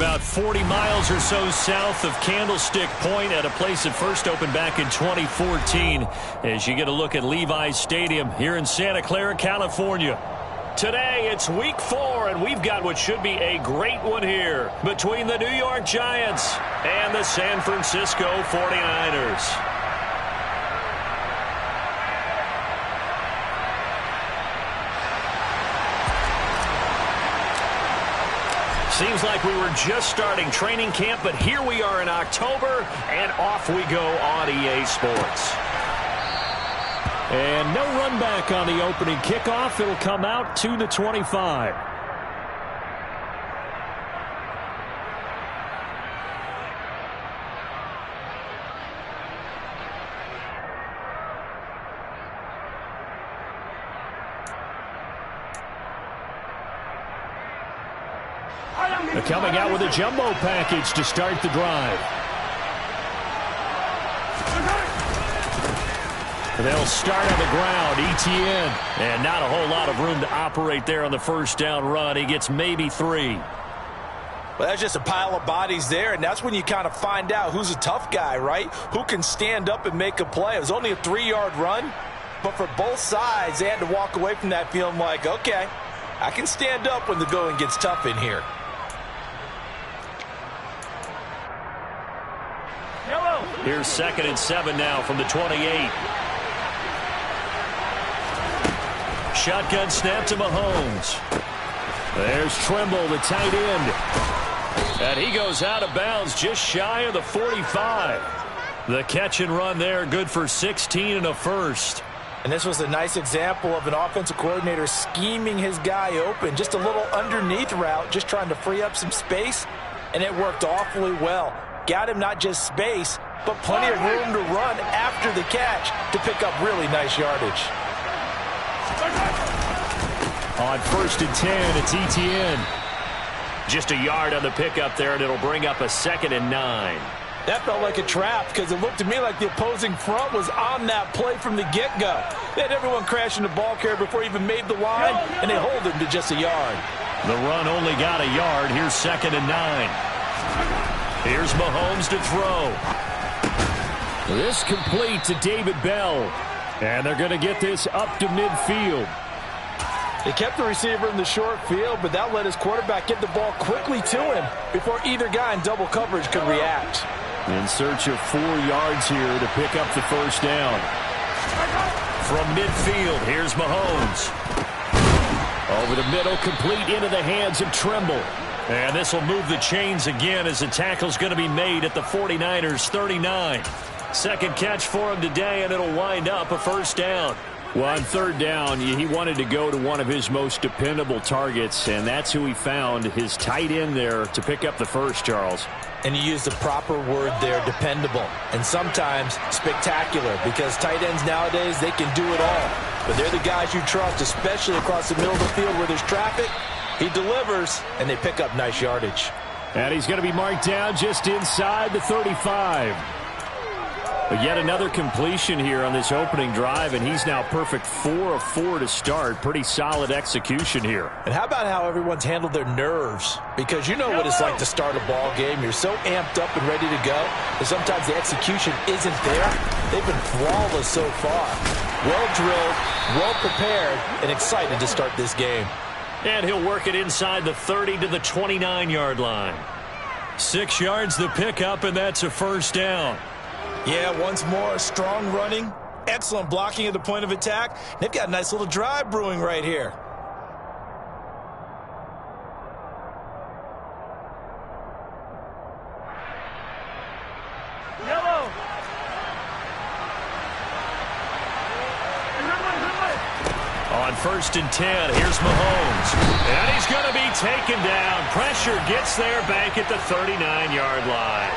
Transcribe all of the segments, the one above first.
about 40 miles or so south of Candlestick Point at a place that first opened back in 2014 as you get a look at Levi's Stadium here in Santa Clara, California. Today, it's week 4, and we've got what should be a great one here between the New York Giants and the San Francisco 49ers. Seems like we were just starting training camp, but here we are in October, and off we go on EA Sports. And no run back on the opening kickoff. It'll come out to the 25. They're coming out with a jumbo package to start the drive. They'll start on the ground, ETN. And not a whole lot of room to operate there on the first down run. He gets maybe 3. Well, that's just a pile of bodies there, and that's when you kind of find out who's a tough guy, right? Who can stand up and make a play. It was only a 3-yard run, but for both sides, they had to walk away from that feeling like, okay, I can stand up when the going gets tough in here. Here's 2nd and 7 now from the 28. Shotgun snap to Mahomes. There's Trimble, the tight end. And he goes out of bounds just shy of the 45. The catch and run there, good for 16 and a first. And this was a nice example of an offensive coordinator scheming his guy open. Just a little underneath route, just trying to free up some space. And it worked awfully well. Got him not just space, but plenty of room to run after the catch to pick up really nice yardage. On 1st and 10, it's ETN. Just a yard on the pickup there, and it'll bring up a 2nd and 9. That felt like a trap because it looked to me like the opposing front was on that play from the get-go. They had everyone crashing the ball carrier before he even made the line, and they hold him to just a yard. The run only got a yard. Here's 2nd and 9. Here's Mahomes to throw. This complete to David Bell. And they're going to get this up to midfield. They kept the receiver in the short field, but that let his quarterback get the ball quickly to him before either guy in double coverage could react. In search of 4 yards here to pick up the first down. From midfield, here's Mahomes. Over the middle, complete into the hands of Trimble. And this will move the chains again as the tackle's going to be made at the 49ers 39. Second catch for him today, and it'll wind up a first down. Well, on 3rd down, he wanted to go to one of his most dependable targets, and that's who he found, his tight end there, to pick up the first, Charles. And you used the proper word there, dependable, and sometimes spectacular, because tight ends nowadays, they can do it all. But they're the guys you trust, especially across the middle of the field where there's traffic. He delivers, and they pick up nice yardage. And he's going to be marked down just inside the 35. But yet another completion here on this opening drive, and he's now perfect 4 of 4 to start. Pretty solid execution here. And how about how everyone's handled their nerves? Because you know what it's like to start a ball game. You're so amped up and ready to go, and sometimes the execution isn't there. They've been flawless so far. Well drilled, well prepared, and excited to start this game. And he'll work it inside the 30 to the 29-yard line. 6 yards the pickup, and that's a first down. Yeah, once more, strong running, excellent blocking at the point of attack. They've got a nice little drive brewing right here. Yellow. On 1st and 10, here's Mahomes. And he's going to be taken down. Pressure gets there back at the 39-yard line.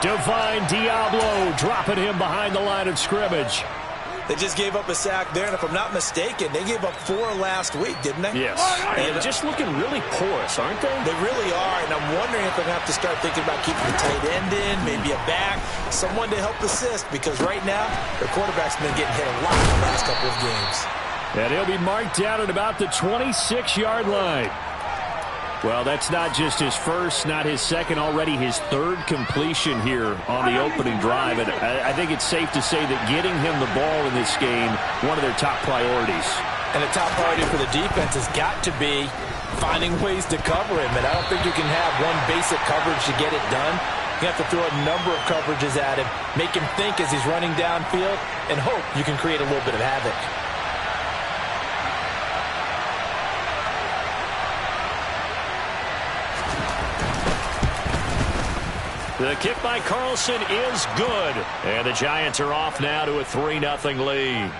Divine Diablo dropping him behind the line of scrimmage. They just gave up a sack there, and if I'm not mistaken, they gave up 4 last week, didn't they? Yes. And just looking really porous, aren't they? They really are, and I'm wondering if they're going to have to start thinking about keeping the tight end in, maybe a back, someone to help assist, because right now, their quarterback's been getting hit a lot in the last couple of games. And he'll be marked down at about the 26-yard line. Well, that's not just his first, not his second, already his third completion here on the opening drive. And I think it's safe to say that getting him the ball in this game, one of their top priorities. And the top priority for the defense has got to be finding ways to cover him. And I don't think you can have one basic coverage to get it done. You have to throw a number of coverages at him, make him think as he's running downfield, and hope you can create a little bit of havoc. The kick by Carlson is good. And the Giants are off now to a 3-0 lead.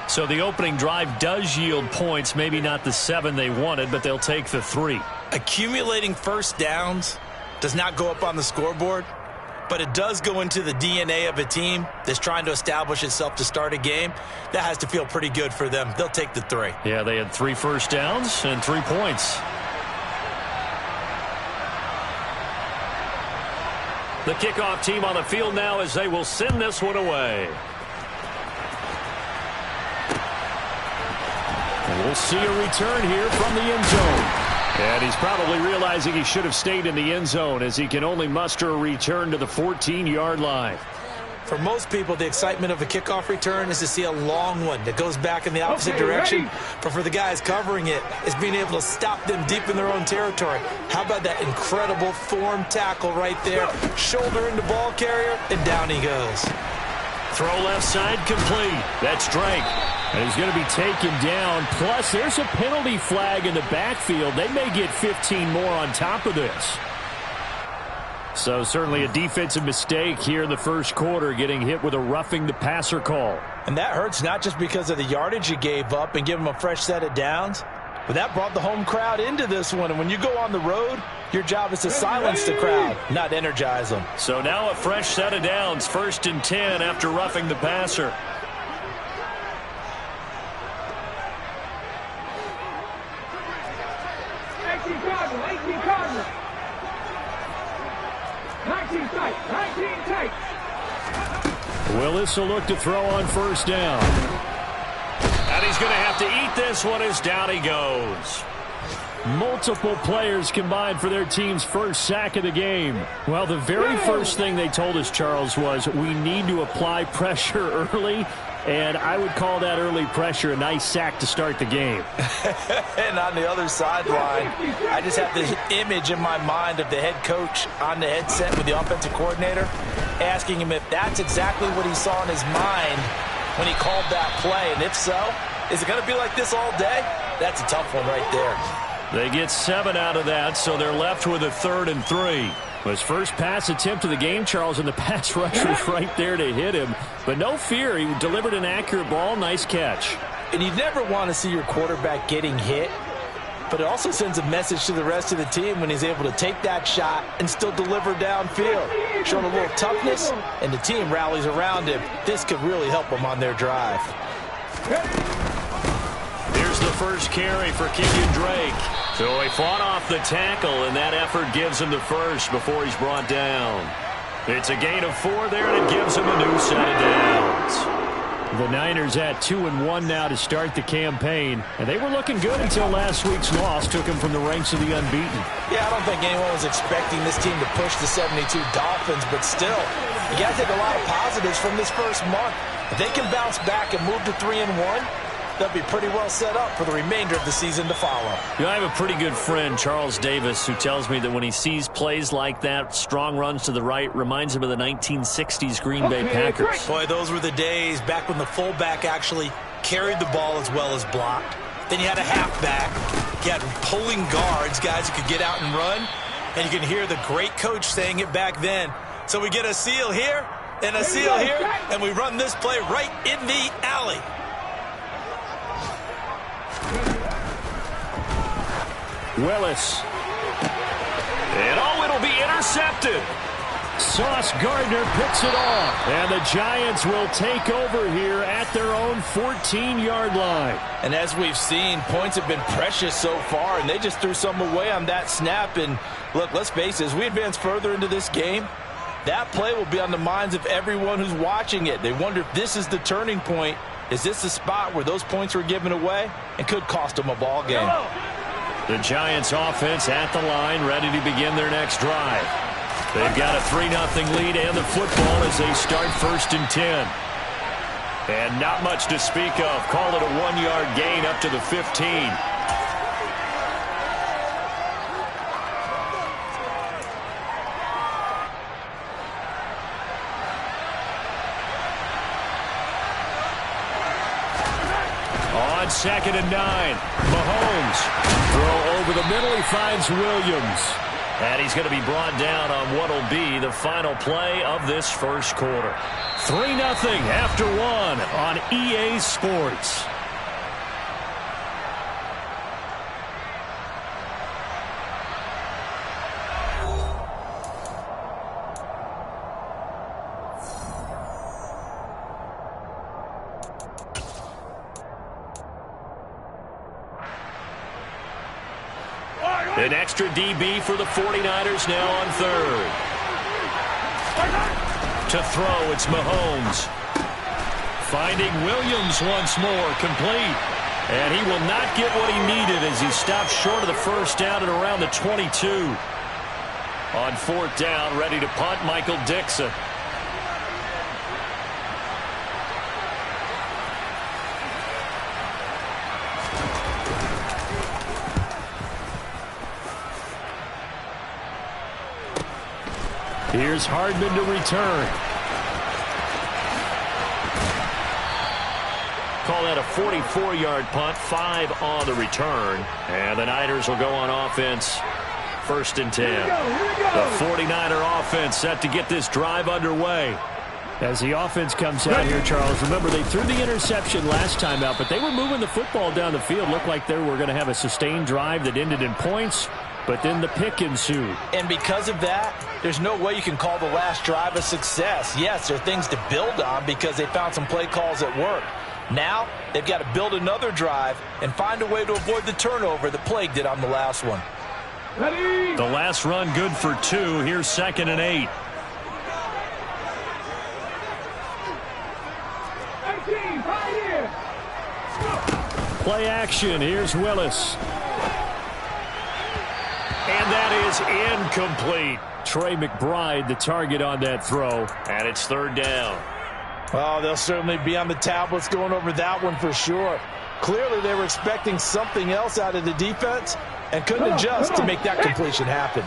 So the opening drive does yield points, maybe not the 7 they wanted, but they'll take the 3. Accumulating first downs does not go up on the scoreboard, but it does go into the DNA of a team that's trying to establish itself to start a game. That has to feel pretty good for them. They'll take the 3. Yeah, they had 3 first downs and 3 points. The kickoff team on the field now as they will send this one away. And we'll see a return here from the end zone. And he's probably realizing he should have stayed in the end zone as he can only muster a return to the 14-yard line. For most people, the excitement of a kickoff return is to see a long one that goes back in the opposite direction. But for the guys covering it, it's being able to stop them deep in their own territory. How about that incredible form tackle right there? Shoulder into ball carrier, and down he goes. Throw left side complete. That's Drake. And he's going to be taken down. Plus, there's a penalty flag in the backfield. They may get 15 more on top of this. So certainly a defensive mistake here in the first quarter, getting hit with a roughing the passer call. And that hurts not just because of the yardage you gave up and give them a fresh set of downs, but that brought the home crowd into this one. And when you go on the road, your job is to silence the crowd, not energize them. So now a fresh set of downs, 1st and 10 after roughing the passer. Willis will look to throw on 1st down. And he's going to have to eat this one as down he goes. Multiple players combined for their team's first sack of the game. Well, the very first thing they told us, Charles, was we need to apply pressure early. And I would call that early pressure a nice sack to start the game. And on the other sideline, I just have this image in my mind of the head coach on the headset with the offensive coordinator, asking him if that's exactly what he saw in his mind when he called that play. And if so, is it going to be like this all day? That's a tough one right there. They get 7 out of that, so they're left with a 3rd and 3. His first pass attempt of the game, Charles, and the pass rush was right there to hit him. But no fear, he delivered an accurate ball. Nice catch. And you never want to see your quarterback getting hit, but it also sends a message to the rest of the team when he's able to take that shot and still deliver downfield. Showing a little toughness, and the team rallies around him. This could really help them on their drive. Here's the first carry for Kenyon Drake. So he fought off the tackle, and that effort gives him the first before he's brought down. It's a gain of 4 there, and it gives him a new set of downs. The Niners at 2-1 now to start the campaign, and they were looking good until last week's loss took them from the ranks of the unbeaten. Yeah, I don't think anyone was expecting this team to push the 72 Dolphins, but still, you got to take a lot of positives from this first month. If they can bounce back and move to 3-1, they'll be pretty well set up for the remainder of the season to follow. You know, I have a pretty good friend, Charles Davis, who tells me that when he sees plays like that, strong runs to the right, reminds him of the 1960s Green Bay Packers. Boy, those were the days back when the fullback actually carried the ball as well as blocked. Then you had a halfback. You had pulling guards, guys who could get out and run. And you can hear the great coach saying it back then. So we get a seal here and a seal here, and we run this play right in the alley. Willis. And it'll be intercepted. Sauce Gardner picks it off. And the Giants will take over here at their own 14-yard line. And as we've seen, points have been precious so far, and they just threw some away on that snap. And look, let's face it, as we advance further into this game, that play will be on the minds of everyone who's watching it. They wonder if this is the turning point. Is this the spot where those points were given away and could cost them a ball game? The Giants offense at the line, ready to begin their next drive. They've got a 3-0 lead and the football as they start 1st and 10. And not much to speak of. Call it a 1-yard gain up to the 15. On 2nd and 9, Mahomes. Throw over the middle. He finds Williams. And he's going to be brought down on what will be the final play of this first quarter. 3-0 after 1 on EA Sports. An extra DB for the 49ers now on 3rd. To throw, it's Mahomes. Finding Williams once more, complete. And he will not get what he needed as he stops short of the first down at around the 22. On 4th down, ready to punt, Michael Dixon. Here's Hardman to return. Call that a 44-yard punt, 5 on the return. And the Niners will go on offense, 1st and 10. The 49er offense set to get this drive underway. As the offense comes out here, Charles, remember they threw the interception last time out, but they were moving the football down the field. Looked like they were going to have a sustained drive that ended in points. But then the pick ensued. And because of that, there's no way you can call the last drive a success. Yes, there are things to build on because they found some play calls that work. Now, they've got to build another drive and find a way to avoid the turnover that plagued it on the last one. Ready? The last run good for 2. Here's 2nd and 8. 18, right here. Play action. Here's Willis. And that is incomplete. Trey McBride, the target on that throw. And it's 3rd down. Oh, they'll certainly be on the tablets going over that one for sure. Clearly, they were expecting something else out of the defense and couldn't adjust to make that completion happen.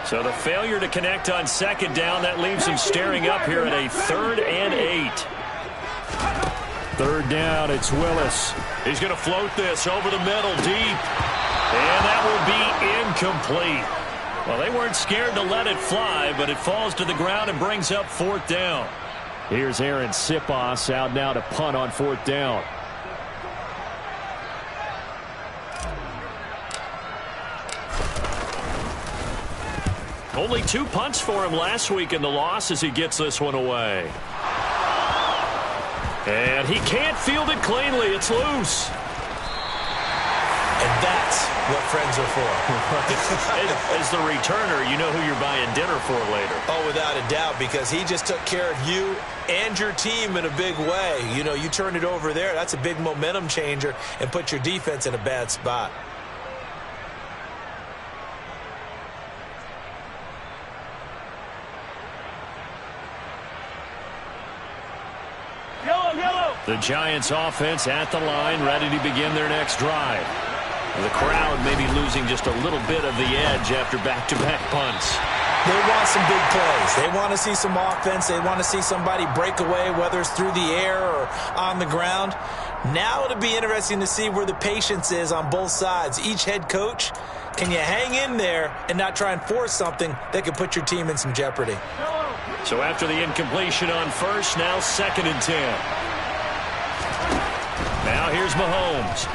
So the failure to connect on 2nd down, that leaves them staring up here at a 3rd and 8. 3rd down, it's Willis. He's going to float this over the middle, deep. And that will be incomplete. Well, they weren't scared to let it fly, but it falls to the ground and brings up 4th down. Here's Aaron Sipos out now to punt on 4th down. Only 2 punts for him last week in the loss as he gets this one away. And he can't field it cleanly. It's loose. And that's what friends are for. As the returner, you know who you're buying dinner for later. Oh, without a doubt, because he just took care of you and your team in a big way. You know, you turn it over there. That's a big momentum changer and put your defense in a bad spot. The Giants offense at the line, ready to begin their next drive. The crowd may be losing just a little bit of the edge after back-to-back punts. They want some big plays. They want to see some offense. They want to see somebody break away, whether it's through the air or on the ground. Now it'll be interesting to see where the patience is on both sides. Each head coach, can you hang in there and not try and force something that could put your team in some jeopardy? So after the incompletion on 1st, now 2nd and 10. Now here's Mahomes.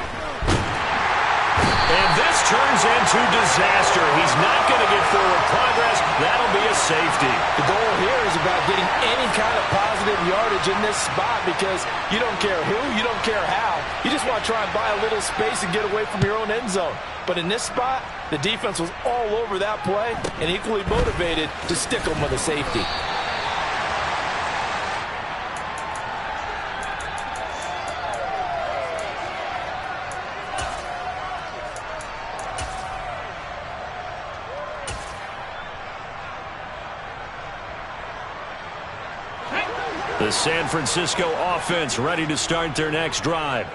And this turns into disaster. He's not going to get forward progress. That'll be a safety. The goal here is about getting any kind of positive yardage in this spot because you don't care who, you don't care how. You just want to try and buy a little space and get away from your own end zone. But in this spot, the defense was all over that play and equally motivated to stick them with a safety. The San Francisco offense ready to start their next drive.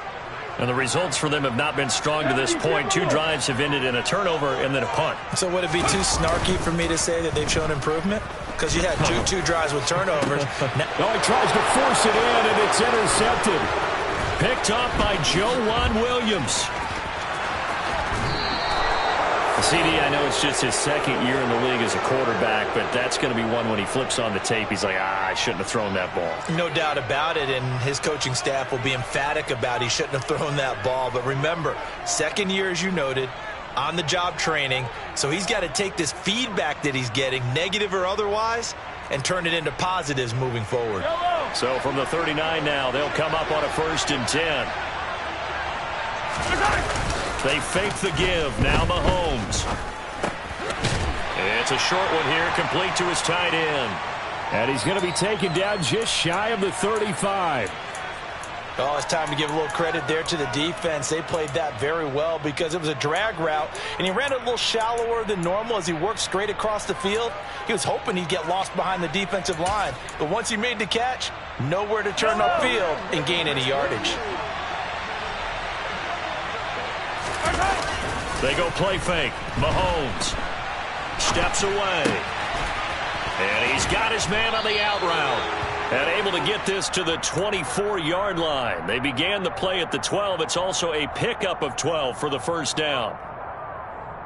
And the results for them have not been strong to this point. 2 drives have ended in a turnover and then a punt. So would it be too snarky for me to say that they've shown improvement? Because you had two drives with turnovers. No, he tries to force it in, and it's intercepted. Picked off by Joe Williams. CD, I know it's just his second year in the league as a quarterback, but that's going to be one when he flips on the tape. He's like, I shouldn't have thrown that ball. No doubt about it, and his coaching staff will be emphatic about he shouldn't have thrown that ball. But remember, second year, as you noted, on-the-job training, so he's got to take this feedback that he's getting, negative or otherwise, and turn it into positives moving forward. So from the 39 now, they'll come up on a 1st and 10. They fake the give. Now Mahomes. It's a short one here, complete to his tight end. And he's going to be taken down just shy of the 35. Oh, it's time to give a little credit there to the defense. They played that very well because it was a drag route, and he ran it a little shallower than normal as he worked straight across the field. He was hoping he'd get lost behind the defensive line, but once he made the catch, nowhere to turn upfield and gain any yardage. They go play fake. Mahomes steps away. And he's got his man on the out route. And able to get this to the 24-yard line. They began the play at the 12. It's also a pickup of 12 for the first down.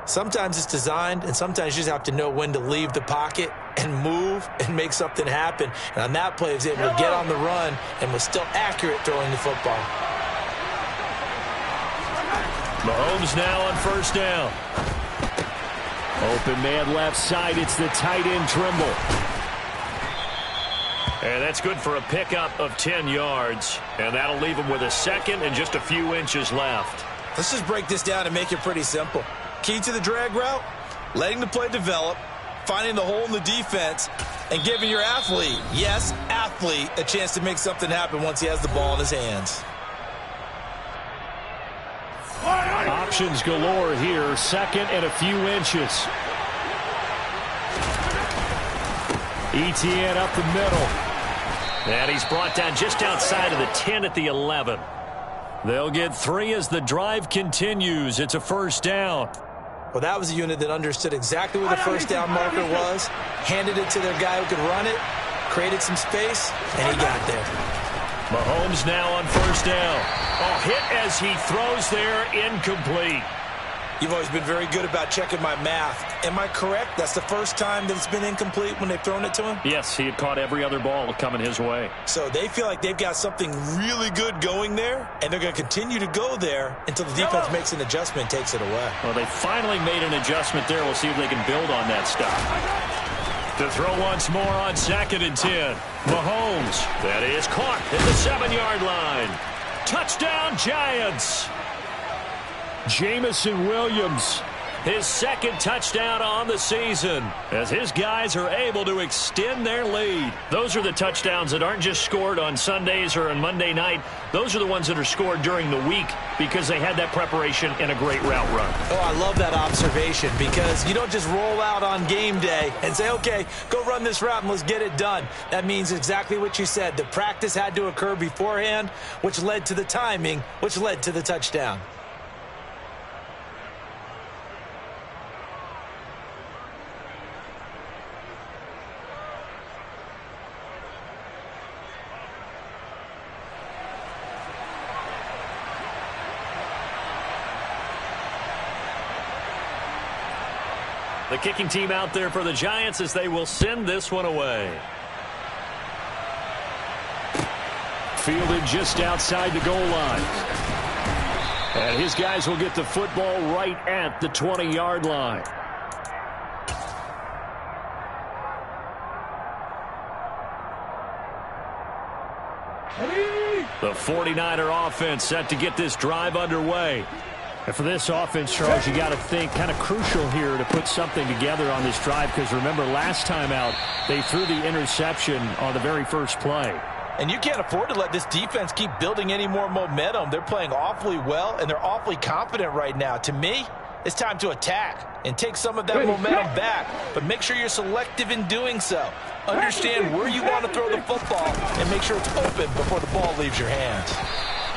Sometimes it's designed, and sometimes you just have to know when to leave the pocket and move and make something happen. And on that play, he was able to get on the run and was still accurate throwing the football. Mahomes now on 1st down. Open man left side. It's the tight end Trimble. And that's good for a pickup of 10 yards. And that'll leave him with a 2nd and just a few inches left. Let's just break this down and make it pretty simple. Key to the drag route, letting the play develop, finding the hole in the defense, and giving your athlete, yes, athlete, a chance to make something happen once he has the ball in his hands. Options galore here. 2nd and a few inches. ETN up the middle. And he's brought down just outside of the 10 at the 11. They'll get 3 as the drive continues. It's a 1st down. Well, that was a unit that understood exactly where the 1st down marker was, handed it to their guy who could run it, created some space, and he got there. Mahomes now on 1st down. Oh, hit as he throws there, incomplete. You've always been very good about checking my math. Am I correct? That's the first time that it's been incomplete when they've thrown it to him? Yes, he had caught every other ball coming his way. So they feel like they've got something really good going there, and they're going to continue to go there until the defense makes an adjustment and takes it away. Well, they finally made an adjustment there. We'll see if they can build on that stop. To throw once more on 2nd and 10. Mahomes. That is caught at the 7-yard line. Touchdown, Giants. Jamison Williams. His 2nd touchdown on the season as his guys are able to extend their lead. Those are the touchdowns that aren't just scored on Sundays or on Monday night. Those are the ones that are scored during the week because they had that preparation and a great route run. Oh, I love that observation because you don't just roll out on game day and say, okay, go run this route and let's get it done. That means exactly what you said. The practice had to occur beforehand, which led to the timing, which led to the touchdown. The kicking team out there for the Giants as they will send this one away. Fielded just outside the goal line. And his guys will get the football right at the 20-yard line. The 49er offense set to get this drive underway. And for this offense, Charles, you got to think kind of crucial here to put something together on this drive because remember last time out they threw the interception on the very first play. And you can't afford to let this defense keep building any more momentum. They're playing awfully well, and they're awfully confident right now. To me, It's time to attack and take some of that momentum back, but make sure you're selective in doing so. Understand where you want to throw the football and make sure it's open before the ball leaves your hands.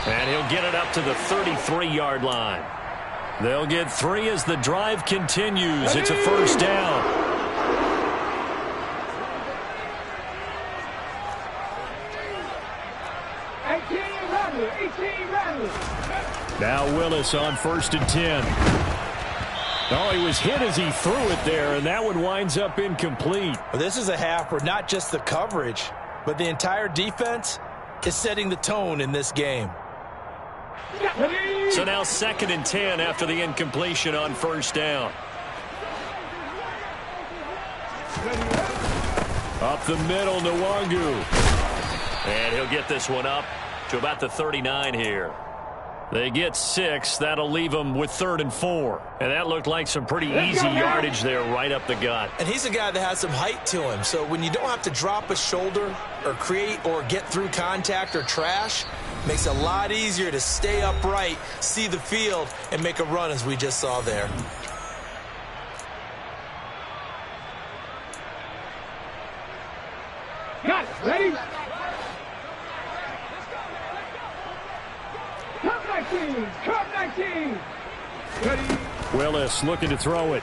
And he'll get it up to the 33-yard line. They'll get 3 as the drive continues. It's a first down. Now Willis on 1st and 10. Oh, he was hit as he threw it there, and that one winds up incomplete. Well, this is a half where not just the coverage, but the entire defense is setting the tone in this game. So now 2nd and 10 after the incompletion on 1st down. Up the middle, Nwangu. And he'll get this one up to about the 39 here. They get 6. That'll leave them with 3rd and 4. And that looked like some pretty easy yardage there right up the gut. And he's a guy that has some height to him. So when you don't have to drop a shoulder or create or get through contact or trash, makes it a lot easier to stay upright, see the field, and make a run as we just saw there. Got it. Ready? Come 19. Ready? Willis looking to throw it.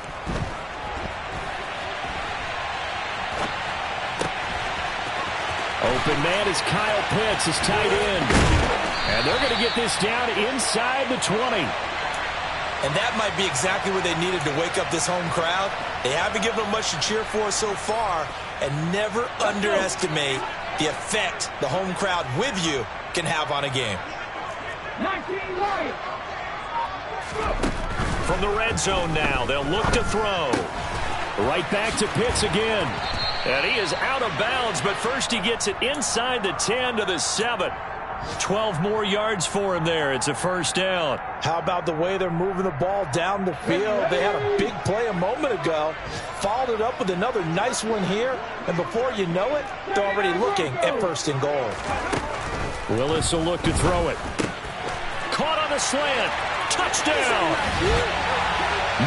Open man is Kyle Pitts, his tight end. And they're going to get this down inside the 20. And that might be exactly what they needed to wake up this home crowd. They haven't given them much to cheer for so far. And never underestimate the effect the home crowd with you can have on a game. 19 right. From the red zone now, they'll look to throw. Right back to Pitts again. And he is out of bounds, but first he gets it inside the 10 to the 7. 12 more yards for him there. It's a first down. How about the way they're moving the ball down the field? They had a big play a moment ago, followed it up with another nice one here, and before you know it, they're already looking at 1st and goal. Willis will look to throw it. Caught on the slant. Touchdown.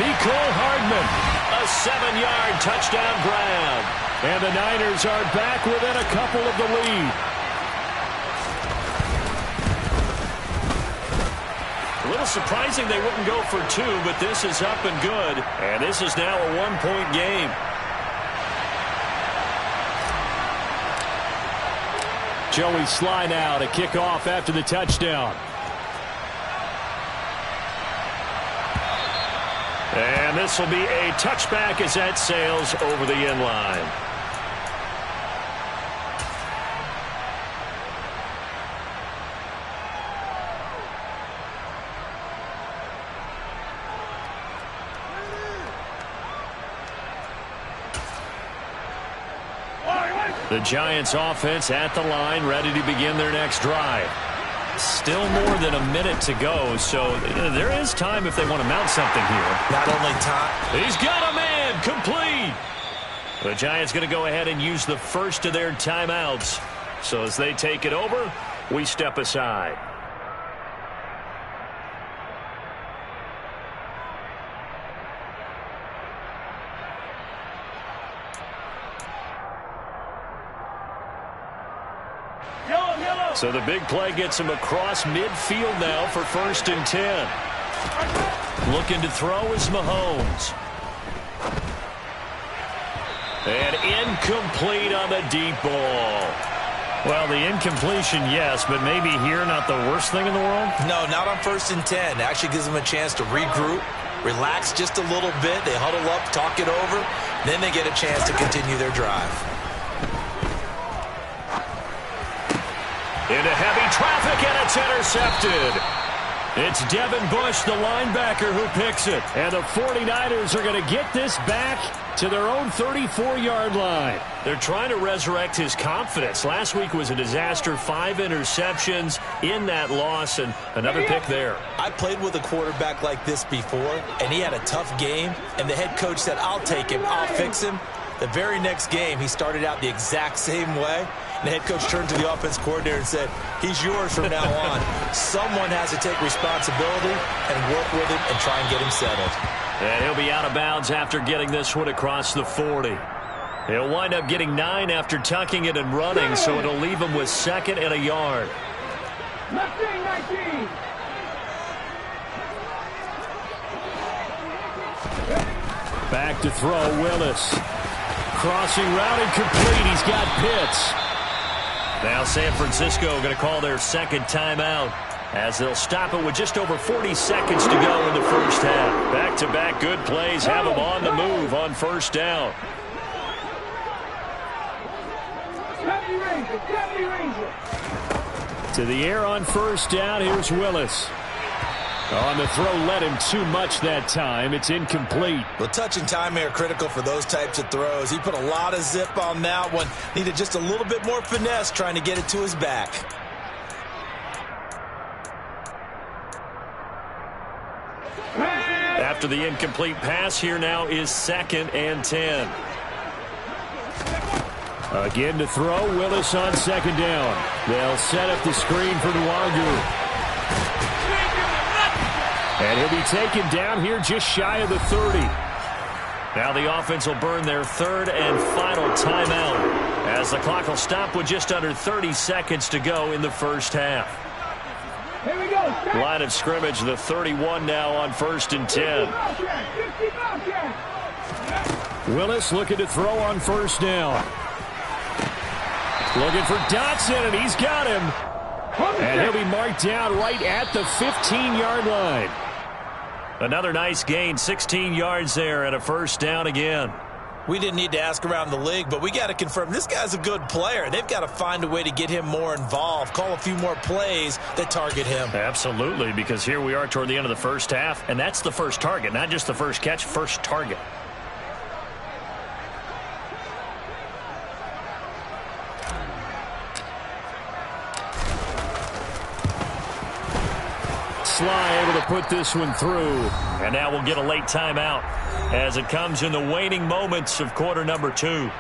Mecole Hardman. A 7-yard touchdown grab. And the Niners are back within a couple of the lead. A little surprising they wouldn't go for 2, but this is up and good. And this is now a 1-point game. Joey Sly now to kick off after the touchdown. And this will be a touchback as that sails over the end line. The Giants offense at the line, ready to begin their next drive. Still more than a minute to go, so there is time if they want to mount something here. Not only time. He's got a man, complete. The Giants going to go ahead and use the first of their timeouts. So as they take it over, we step aside. So the big play gets him across midfield now for 1st and 10. Looking to throw is Mahomes. And incomplete on the deep ball. Well, the incompletion, yes, but maybe here not the worst thing in the world? No, not on 1st and 10. Actually gives them a chance to regroup, relax just a little bit. They huddle up, talk it over. Then they get a chance to continue their drive. Into heavy traffic, and it's intercepted. It's Devin Bush, the linebacker, who picks it. And the 49ers are going to get this back to their own 34-yard line. They're trying to resurrect his confidence. Last week was a disaster. 5 interceptions in that loss, and another pick there. I played with a quarterback like this before, and he had a tough game, and the head coach said, I'll take him, I'll fix him. The very next game, he started out the exact same way. The head coach turned to the offense coordinator and said, he's yours from now on. Someone has to take responsibility and work with him and try and get him settled. And he'll be out of bounds after getting this one across the 40. He'll wind up getting 9 after tucking it and running, so it'll leave him with 2nd and a yard. 19. Back to throw, Willis. Crossing route incomplete. He's got Pitts. Now San Francisco going to call their 2nd timeout, as they'll stop it with just over 40 seconds to go in the first half. Back-to-back good plays have them on the move on 1st down. To the air on 1st down. Here's Willis. On the throw, led him too much that time. It's incomplete. Well, touch and timing are critical for those types of throws. He put a lot of zip on that one. Needed just a little bit more finesse trying to get it to his back. After the incomplete pass, here now is 2nd and 10. Again to throw, Willis on 2nd down. They'll set up the screen for NYG. And he'll be taken down here just shy of the 30. Now the offense will burn their 3rd and final timeout, as the clock will stop with just under 30 seconds to go in the first half. Here we go. Line of scrimmage, the 31 now on 1st and 10. Willis looking to throw on 1st down. Looking for Dotson, and he's got him. And he'll be marked down right at the 15-yard line. Another nice gain, 16 yards there, and a 1st down again. We didn't need to ask around the league, but we got to confirm this guy's a good player. They've got to find a way to get him more involved, call a few more plays that target him. Absolutely, because here we are toward the end of the first half, and that's the first target, not just the first catch, first target. Sly able to put this one through. And now we'll get a late timeout as it comes in the waning moments of quarter number 2.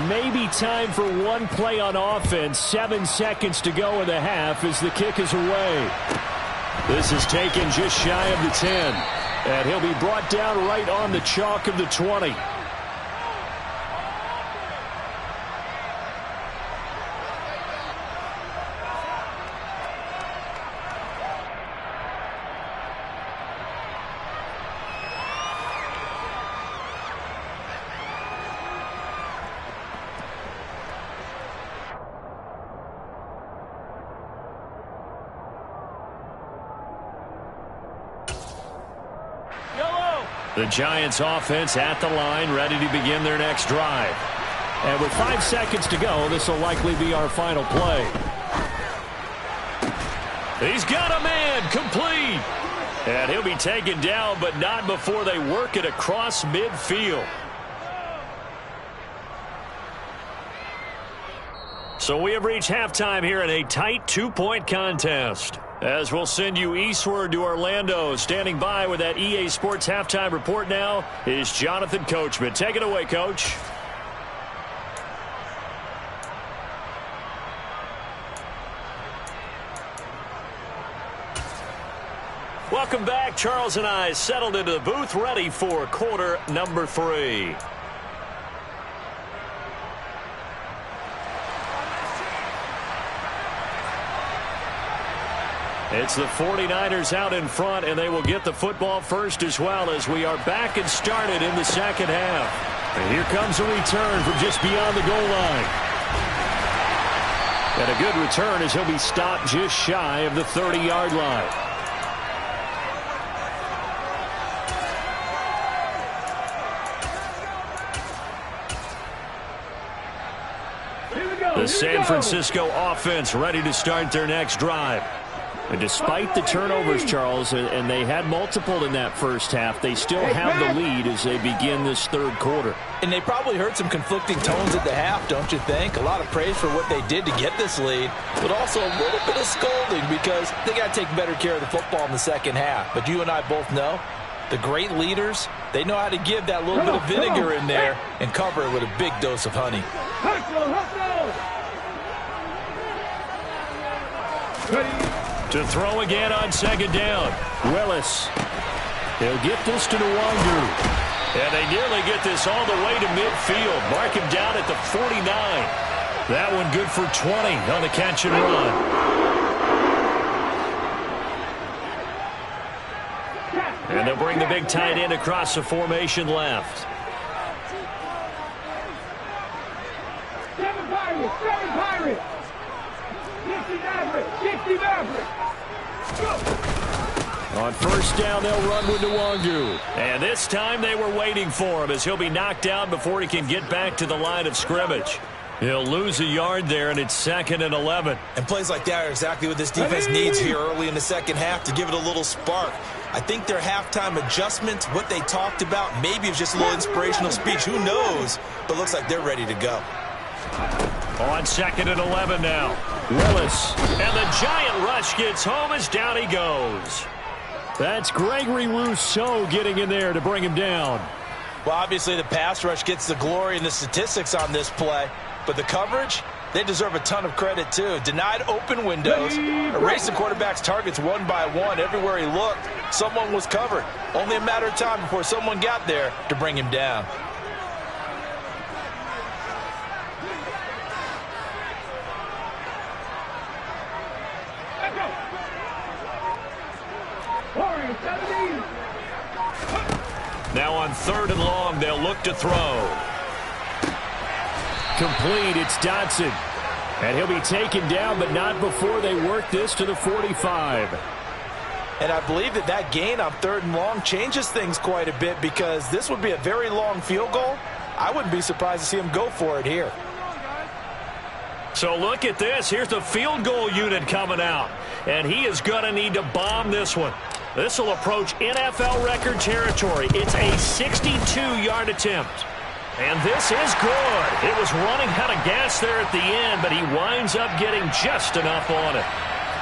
Maybe time for one play on offense. 7 seconds to go in the half as the kick is away. This is taken just shy of the 10. And he'll be brought down right on the chalk of the 20. The Giants offense at the line, ready to begin their next drive. And with 5 seconds to go, this will likely be our final play. He's got a man, complete. And he'll be taken down, but not before they work it across midfield. So we have reached halftime here in a tight 2-point contest. As we'll send you eastward to Orlando. Standing by with that EA Sports halftime report now is Jonathan Coachman. Take it away, Coach. Welcome back. Charles and I settled into the booth, ready for quarter number 3. It's the 49ers out in front, and they will get the football first as well, as we are back and started in the second half. And here comes a return from just beyond the goal line. And a good return as he'll be stopped just shy of the 30-yard line. The San Francisco offense ready to start their next drive. And despite the turnovers, Charles, and they had multiple in that first half, they still have the lead as they begin this third quarter. And they probably heard some conflicting tones at the half, don't you think? A lot of praise for what they did to get this lead, but also a little bit of scolding because they got to take better care of the football in the second half. But you and I both know The great leaders, they know how to give that little bit of vinegar in there and cover it with a big dose of honey. To throw again on second down. Willis. He'll get this to Nwangu. And they nearly get this all the way to midfield. Mark him down at the 49. That one good for 20 on the catch and run. And they'll bring the big tight end across the formation left. 7 Pirates, 7 Pirates. 60 Mavericks, 60 Mavericks. On first down, they'll run with Nwangu. And this time they were waiting for him as he'll be knocked down before he can get back to the line of scrimmage. He'll lose a yard there, and it's 2nd and 11. And plays like that are exactly what this defense needs here early in the second half to give it a little spark. I think their halftime adjustments, what they talked about, maybe it's just a little inspirational speech. Who knows? But looks like they're ready to go. On 2nd and 11 now. Willis. And the giant rush gets home as down he goes. That's Gregory Rousseau getting in there to bring him down. Well, obviously the pass rush gets the glory and the statistics on this play. But the coverage, they deserve a ton of credit, too. Denied open windows, erased the quarterback's targets one by one. Everywhere he looked, someone was covered. Only a matter of time before someone got there to bring him down. Now on 3rd and long, they'll look to throw. Complete, it's Dotson. And he'll be taken down, but not before they work this to the 45. And I believe that gain on 3rd and long changes things quite a bit because this would be a very long field goal. I wouldn't be surprised to see him go for it here. So look at this. Here's the field goal unit coming out. And he is going to need to bomb this one. This will approach NFL record territory. It's a 62-yard attempt. And this is good. It was running out of gas there at the end, but he winds up getting just enough on it.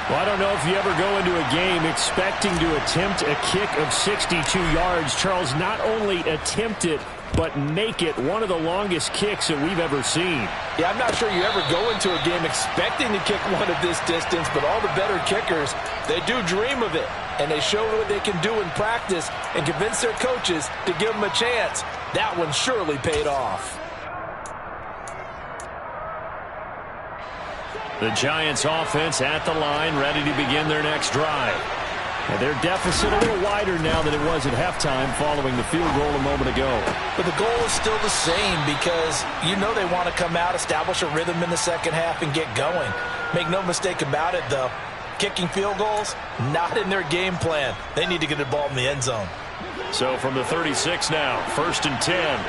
Well, I don't know if you ever go into a game expecting to attempt a kick of 62 yards. Charles, not only attempt it, but make it one of the longest kicks that we've ever seen. Yeah, I'm not sure you ever go into a game expecting to kick one of this distance, but all the better kickers, they do dream of it. And they show what they can do in practice and convince their coaches to give them a chance. That one surely paid off. The Giants offense at the line, ready to begin their next drive. And their deficit a little wider now than it was at halftime following the field goal a moment ago. But the goal is still the same because you know they want to come out, establish a rhythm in the second half, and get going. Make no mistake about it, though. Kicking field goals, not in their game plan. They need to get the ball in the end zone. So from the 36 now, 1st and 10.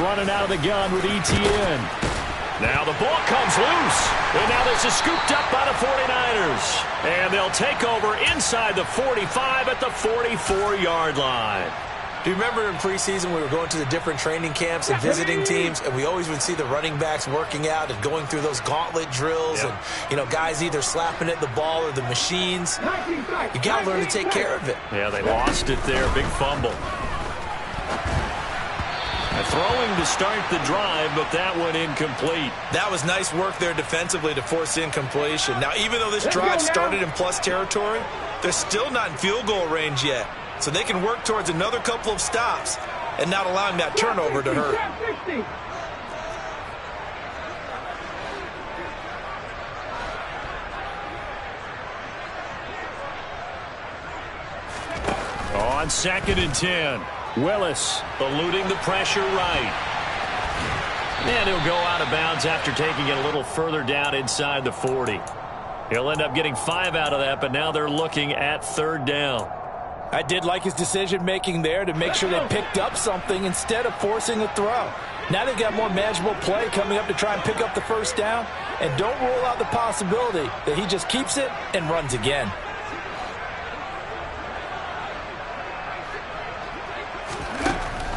Running out of the gun with ETN. Now the ball comes loose. And now this is scooped up by the 49ers. And they'll take over inside the 45 at the 44-yard line. Do you remember in preseason we were going to the different training camps and visiting teams, and we always would see the running backs working out and going through those gauntlet drills, and, you know, guys either slapping at the ball or the machines. You got to learn to take care of it. Yeah, they lost it there. Big fumble. Throwing to start the drive, but that one incomplete. That was nice work there defensively to force incompletion. Now, even though this drive started in plus territory, they're still not in field goal range yet. So they can work towards another couple of stops and not allowing that turnover to hurt. On 2nd and 10, Willis eluding the pressure right. And he'll go out of bounds after taking it a little further down inside the 40. He'll end up getting 5 out of that, but now they're looking at 3rd down. I did like his decision-making there to make sure they picked up something instead of forcing a throw. Now they've got more manageable play coming up to try and pick up the 1st down, and don't rule out the possibility that he just keeps it and runs again.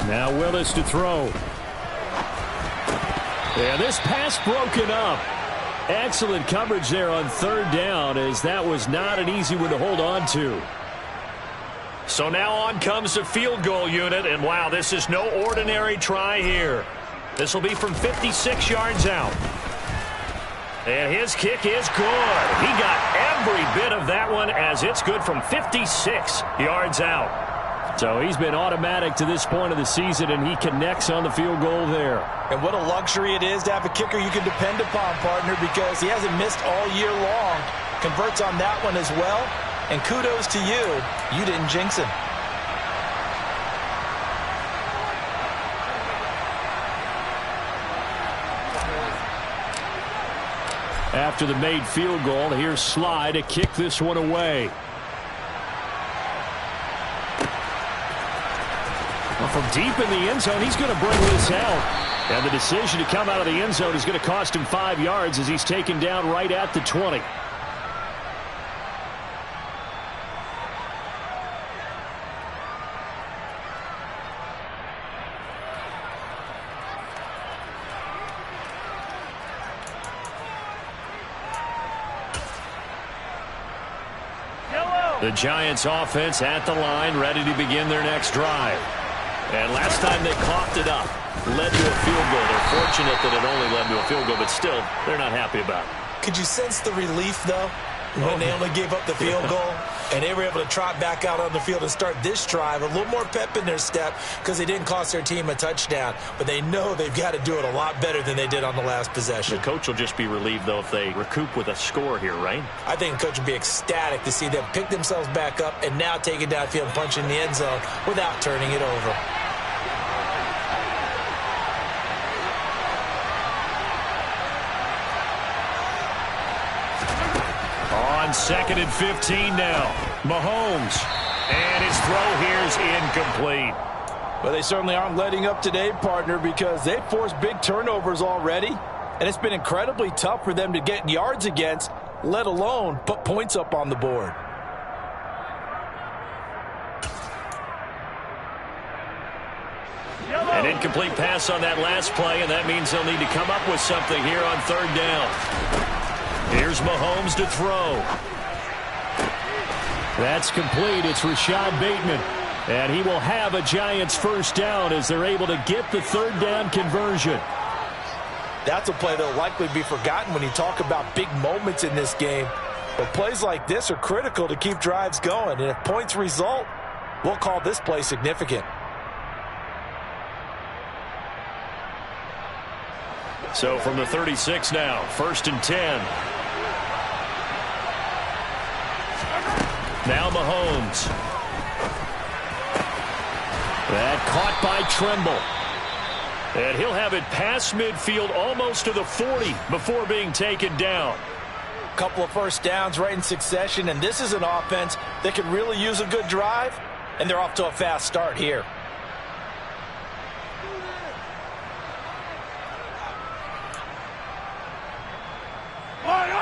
Now Willis to throw. And this pass broken up. Excellent coverage there on third down, as that was not an easy one to hold on to. So now on comes the field goal unit, and wow, this is no ordinary try here. This will be from 56 yards out. And his kick is good. He got every bit of that one, as it's good from 56 yards out. So he's been automatic to this point of the season, and he connects on the field goal there. And what a luxury it is to have a kicker you can depend upon, partner, because he hasn't missed all year long. Converts on that one as well. And kudos to you. You didn't jinx him. After the made field goal, here's Sly to kick this one away. Well, from deep in the end zone, he's going to bring this out. And the decision to come out of the end zone is going to cost him 5 yards as he's taken down right at the 20. The Giants offense at the line, ready to begin their next drive. And last time they coughed it up, led to a field goal. They're fortunate that it only led to a field goal, but still, they're not happy about it. Could you sense the relief, though, when they only gave up the field goal? And they were able to trot back out on the field and start this drive. A little more pep in their step because they didn't cost their team a touchdown. But they know they've got to do it a lot better than they did on the last possession. The coach will just be relieved, though, if they recoup with a score here, right? I think the coach would be ecstatic to see them pick themselves back up and now take it downfield and punch in the end zone without turning it over. On 2nd and 15 now. Mahomes. And his throw here is incomplete. Well, they certainly aren't letting up today, partner, because they've forced big turnovers already. And it's been incredibly tough for them to get yards against, let alone put points up on the board. An incomplete pass on that last play, and that means they'll need to come up with something here on third down. Here's Mahomes to throw. That's complete. It's Rashad Bateman. And he will have a Giants first down as they're able to get the third down conversion. That's a play that will likely be forgotten when you talk about big moments in this game. But plays like this are critical to keep drives going. And if points result, we'll call this play significant. So from the 36 now, 1st and 10. Now Mahomes. That caught by Tremble. And he'll have it past midfield almost to the 40 before being taken down. Couple of first downs right in succession, and this is an offense that could really use a good drive, and they're off to a fast start here.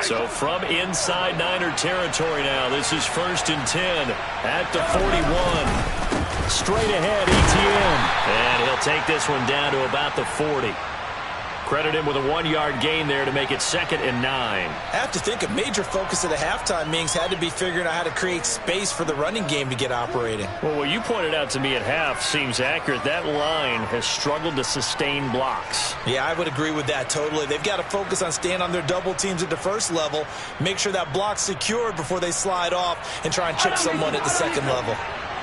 So from inside Niner territory now, this is 1st and 10 at the 41. Straight ahead, ETN. And he'll take this one down to about the 40. Credit him with a 1-yard gain there to make it 2nd and 9. I have to think a major focus of the halftime meetings had to be figuring out how to create space for the running game to get operating. Well, what you pointed out to me at half seems accurate. That line has struggled to sustain blocks. Yeah, I would agree with that totally. They've got to focus on staying on their double teams at the first level, make sure that block's secured before they slide off and try and chip someone at the second level.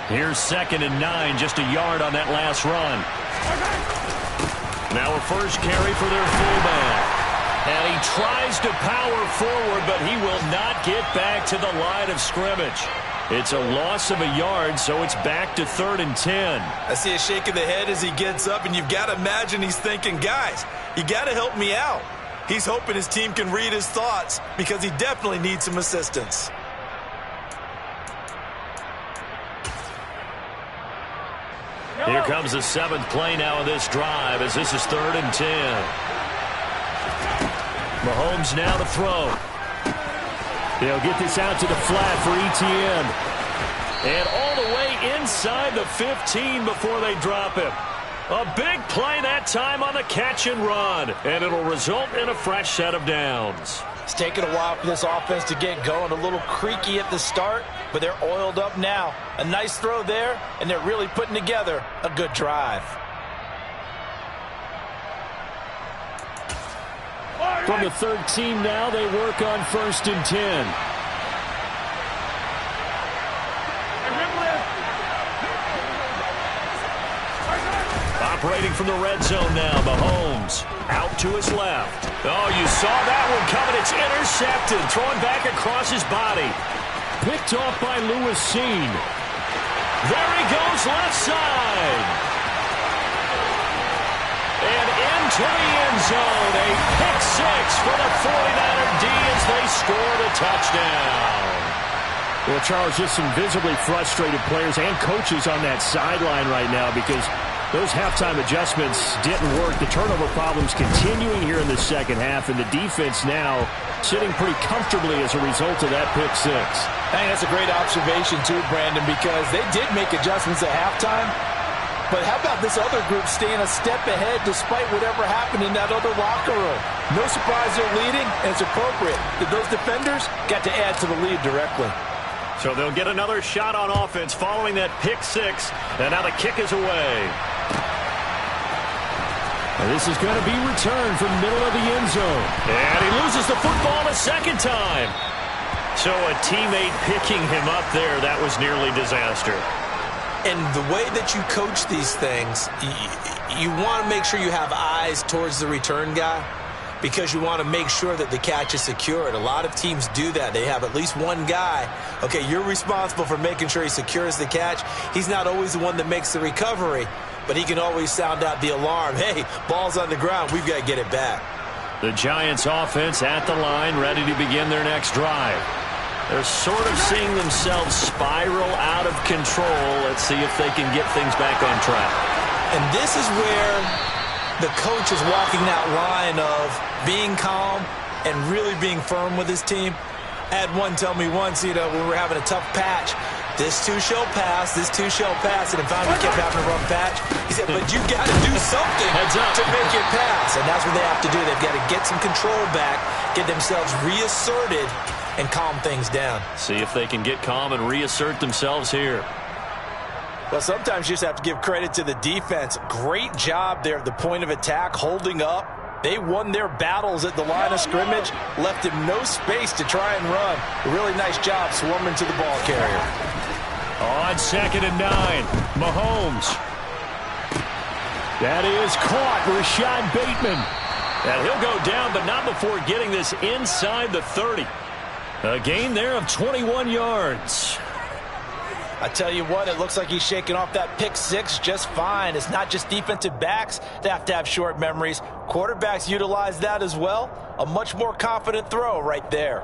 Here's 2nd and 9, just a yard on that last run. Now a first carry for their fullback. And he tries to power forward, but he will not get back to the line of scrimmage. It's a loss of a yard, so it's back to 3rd and 10. I see a shake of the head as he gets up, and you've got to imagine he's thinking, guys, you got to help me out. He's hoping his team can read his thoughts because he definitely needs some assistance. Here comes the 7th play now of this drive as this is 3rd and 10. Mahomes now to throw. They'll get this out to the flat for ETN. And all the way inside the 15 before they drop him. A big play that time on the catch and run, and it'll result in a fresh set of downs. It's taken a while for this offense to get going. A little creaky at the start, but they're oiled up now. A nice throw there, and they're really putting together a good drive. From the 13 now, they work on 1st and 10. Operating from the red zone now, Mahomes out to his left. Oh, you saw that one coming. It's intercepted, thrown back across his body. Picked off by Lewis Seen. There he goes, left side. And into the end zone, a pick six for the 49er D as they score the touchdown. Well, Charles, just some visibly frustrated players and coaches on that sideline right now because those halftime adjustments didn't work. The turnover problems continuing here in the second half, and the defense now sitting pretty comfortably as a result of that pick six. I think that's a great observation too, Brandon, because they did make adjustments at halftime. But how about this other group staying a step ahead despite whatever happened in that other locker room? No surprise they're leading, and it's appropriate that those defenders got to add to the lead directly. So they'll get another shot on offense following that pick six, and now the kick is away. And this is going to be returned from the middle of the end zone. And he loses the football a second time. So a teammate picking him up there, that was nearly disaster. And the way that you coach these things, you want to make sure you have eyes towards the return guy because you want to make sure that the catch is secured. A lot of teams do that. They have at least one guy. Okay, you're responsible for making sure he secures the catch. He's not always the one that makes the recovery, but he can always sound out the alarm. Hey, ball's on the ground. We've got to get it back. The Giants offense at the line, ready to begin their next drive. They're sort of seeing themselves spiral out of control. Let's see if they can get things back on track. And this is where the coach is walking that line of being calm and really being firm with his team. I had one tell me once, when we were having a tough patch, this too shall pass, this too shall pass, and finally we kept having a rough patch. He said, but you got to do something to make it pass, and that's what they have to do. They've got to get some control back, get themselves reasserted, and calm things down. See if they can get calm and reassert themselves here. Well, sometimes you just have to give credit to the defense. Great job there at the point of attack, holding up. They won their battles at the line of scrimmage, left him no space to try and run. A really nice job swarming to the ball carrier. On 2nd and 9, Mahomes. That is caught, Rashad Bateman. And he'll go down, but not before getting this inside the 30. A gain there of 21 yards. I tell you what, it looks like he's shaking off that pick six just fine. It's not just defensive backs that have to have short memories. Quarterbacks utilize that as well. A much more confident throw right there.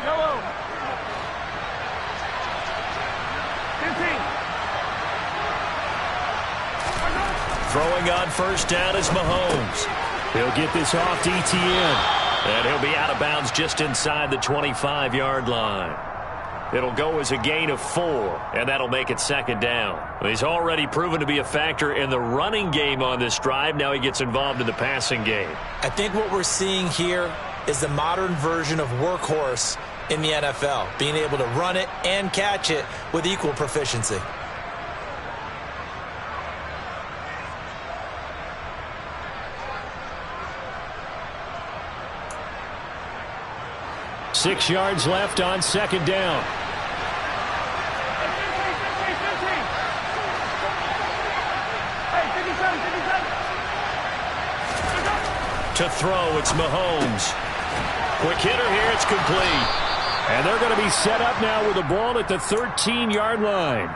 Yellow. 15. Throwing on first down is Mahomes. He'll get this off to ETN. And he'll be out of bounds just inside the 25-yard line. It'll go as a gain of 4, and that'll make it 2nd down. He's already proven to be a factor in the running game on this drive. Now he gets involved in the passing game. I think what we're seeing here is the modern version of workhorse in the NFL, being able to run it and catch it with equal proficiency. Six yards left on 2nd down. To throw, it's Mahomes. Quick hitter here, it's complete. And they're going to be set up now with the ball at the 13-yard line.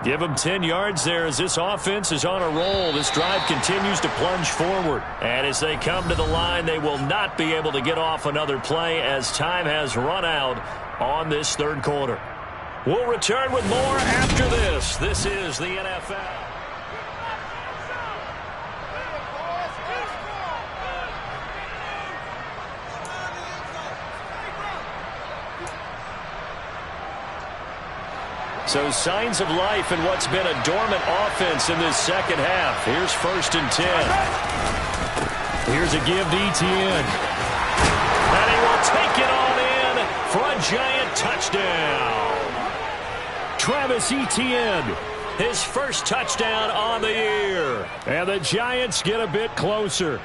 Give them 10 yards there as this offense is on a roll. This drive continues to plunge forward. And as they come to the line, they will not be able to get off another play as time has run out on this 3rd quarter. We'll return with more after this. This is the NFL. So signs of life in what's been a dormant offense in this second half. Here's 1st and 10. Here's a give to Etienne. And he will take it on in for a giant touchdown. Travis Etienne, his first touchdown on the year. And the Giants get a bit closer.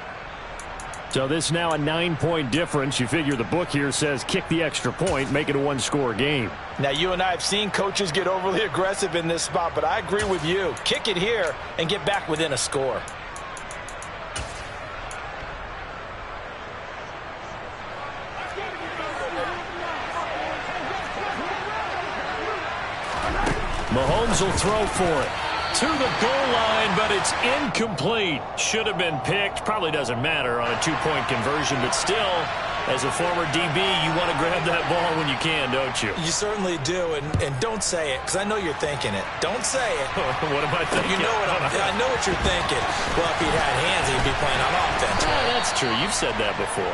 So this now a 9-point difference. You figure the book here says kick the extra point, make it a one-score game. Now, you and I have seen coaches get overly aggressive in this spot, but I agree with you. Kick it here and get back within a score. Mahomes will throw for it. To the goal line, but it's incomplete. Should have been picked. Probably doesn't matter on a 2-point conversion, but still, as a former DB, you want to grab that ball when you can, don't you? You certainly do, and don't say it, because I know you're thinking it. Don't say it. What am I thinking? You know what I know what you're thinking. Well, if he'd had hands, he'd be playing on offense. Yeah, that's true. You've said that before.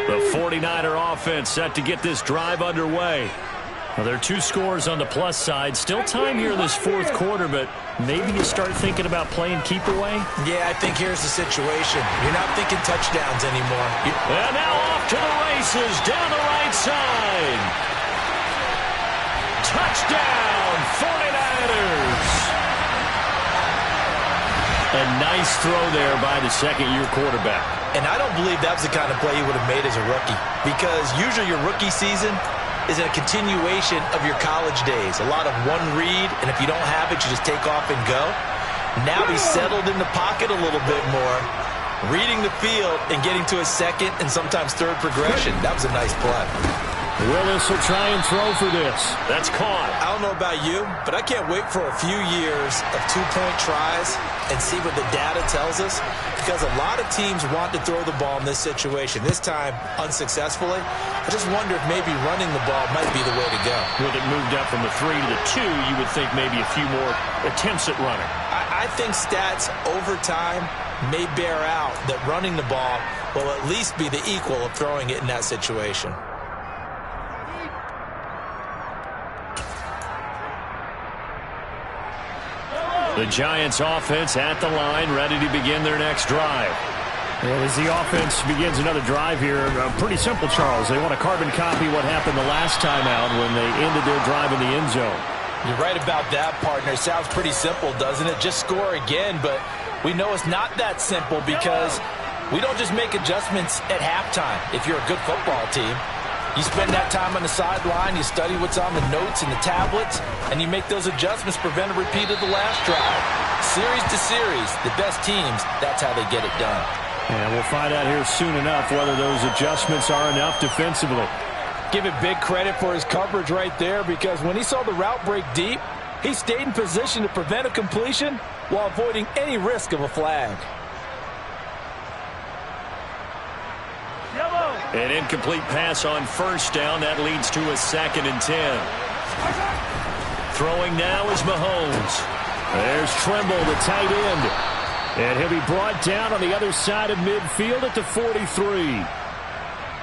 The 49er offense set to get this drive underway. Well, there are 2 scores on the plus side. Still time here in this 4th quarter, but maybe you start thinking about playing keep away? Yeah, I think here's the situation. You're not thinking touchdowns anymore. And now off to the races down the right side. Touchdown, 49ers. A nice throw there by the second-year quarterback. And I don't believe that was the kind of play he would have made as a rookie, because usually your rookie season is a continuation of your college days. A lot of one read, and if you don't have it, you just take off and go. Now he's settled in the pocket a little bit more, reading the field and getting to a second and sometimes third progression. That was a nice play. Willis will try and throw for this. That's caught. I don't know about you, but I can't wait for a few years of 2-point tries and see what the data tells us, because a lot of teams want to throw the ball in this situation. This time, unsuccessfully. I just wonder if maybe running the ball might be the way to go. With it moved up from the 3 to the 2, you would think maybe a few more attempts at running. I think stats over time may bear out that running the ball will at least be the equal of throwing it in that situation. The Giants offense at the line, ready to begin their next drive. And as the offense begins another drive here, pretty simple, Charles. They want to carbon copy what happened the last time out when they ended their drive in the end zone. You're right about that, partner. Sounds pretty simple, doesn't it? Just score again, but we know it's not that simple, because we don't just make adjustments at halftime if you're a good football team. You spend that time on the sideline, you study what's on the notes and the tablets, and you make those adjustments, prevent a repeat of the last drive. Series to series, the best teams, that's how they get it done. And we'll find out here soon enough whether those adjustments are enough defensively. Give it big credit for his coverage right there, because when he saw the route break deep, he stayed in position to prevent a completion while avoiding any risk of a flag. An incomplete pass on 1st down. That leads to a 2nd and 10. Throwing now is Mahomes. There's Tremble, the tight end. And he'll be brought down on the other side of midfield at the 43.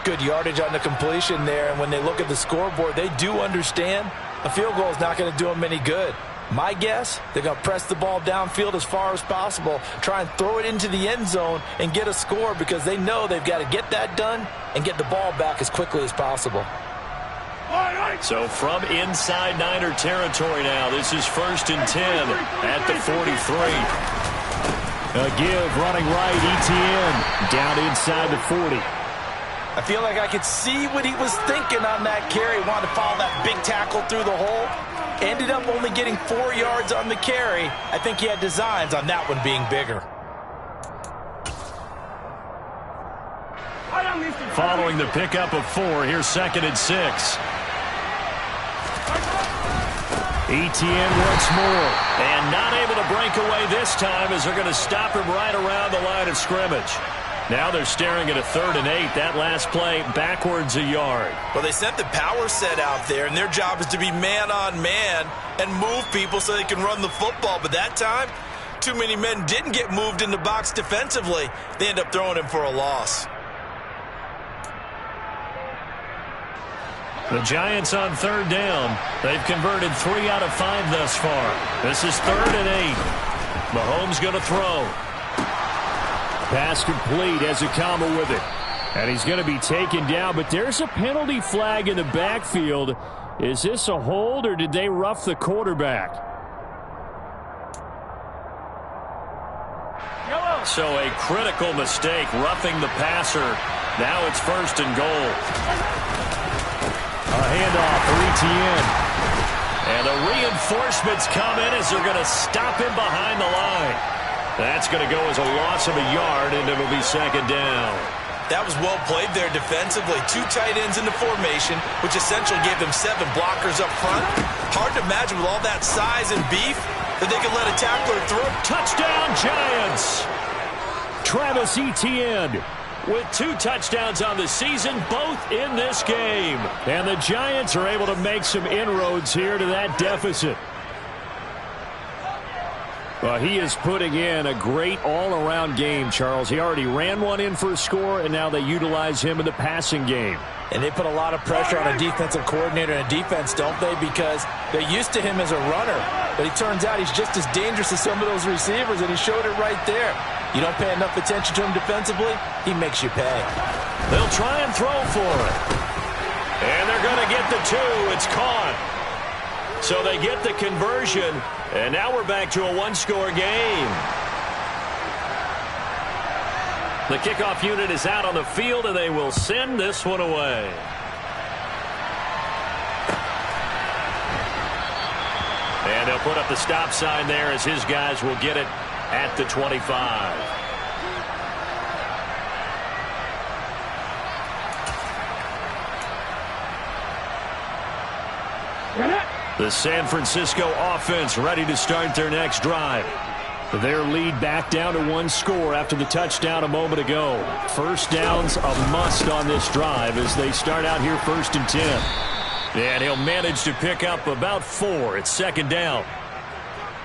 Good yardage on the completion there, and when they look at the scoreboard, they do understand a field goal is not going to do them any good. My guess, they're going to press the ball downfield as far as possible, try and throw it into the end zone and get a score, because they know they've got to get that done and get the ball back as quickly as possible. So from inside Niner territory now, this is 1st and 10 at the 43. A give running right, Etienne down inside the 40. I feel like I could see what he was thinking on that carry. Wanted to follow that big tackle through the hole. Ended up only getting 4 yards on the carry. I think he had designs on that one being bigger. Following the pickup of 4, here's 2nd and 6. Etienne once more. And not able to break away this time, as they're going to stop him right around the line of scrimmage. Now they're staring at a 3rd and 8. That last play backwards a yard. Well, they sent the power set out there, and their job is to be man-on-man and move people so they can run the football. But that time, too many men didn't get moved in the box defensively. They end up throwing him for a loss. The Giants on 3rd down. They've converted 3 out of 5 thus far. This is 3rd and 8. Mahomes going to throw. Pass complete as Akama with it. And he's going to be taken down, but there's a penalty flag in the backfield. Is this a hold, or did they rough the quarterback? So a critical mistake, roughing the passer. Now it's 1st and goal. A handoff for Etienne. And the reinforcements come in as they're going to stop him behind the line. That's going to go as a loss of a yard, and it'll be 2nd down. That was well played there defensively. 2 tight ends in the formation, which essentially gave them 7 blockers up front. Hard to imagine with all that size and beef that they could let a tackler through. Touchdown, Giants! Travis Etienne with 2 touchdowns on the season, both in this game. And the Giants are able to make some inroads here to that deficit. Well, he is putting in a great all-around game, Charles. He already ran one in for a score, and now they utilize him in the passing game. And they put a lot of pressure on a defensive coordinator and a defense, don't they? Because they're used to him as a runner. But it turns out he's just as dangerous as some of those receivers, and he showed it right there. You don't pay enough attention to him defensively, he makes you pay. They'll try and throw for it. And they're going to get the 2. It's caught. So they get the conversion, and now we're back to a 1-score game. The kickoff unit is out on the field, and they will send this one away. And they'll put up the stop sign there as his guys will get it at the 25. The San Francisco offense ready to start their next drive. Their lead back down to 1 score after the touchdown a moment ago. 1st down's a must on this drive as they start out here 1st and 10. And he'll manage to pick up about 4. It's 2nd down.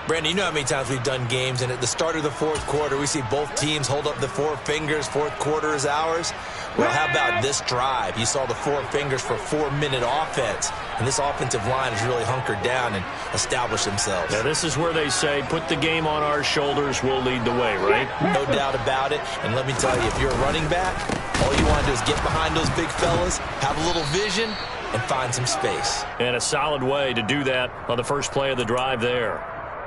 Brandon, you know how many times we've done games, and at the start of the 4th quarter, we see both teams hold up the 4 fingers. 4th quarter is ours. Well, how about this drive? You saw the 4 fingers for 4-minute offense, and this offensive line has really hunkered down and established themselves. Now, this is where they say, put the game on our shoulders, we'll lead the way, right? No doubt about it. And let me tell you, if you're a running back, all you want to do is get behind those big fellas, have a little vision, and find some space. And a solid way to do that on the first play of the drive there.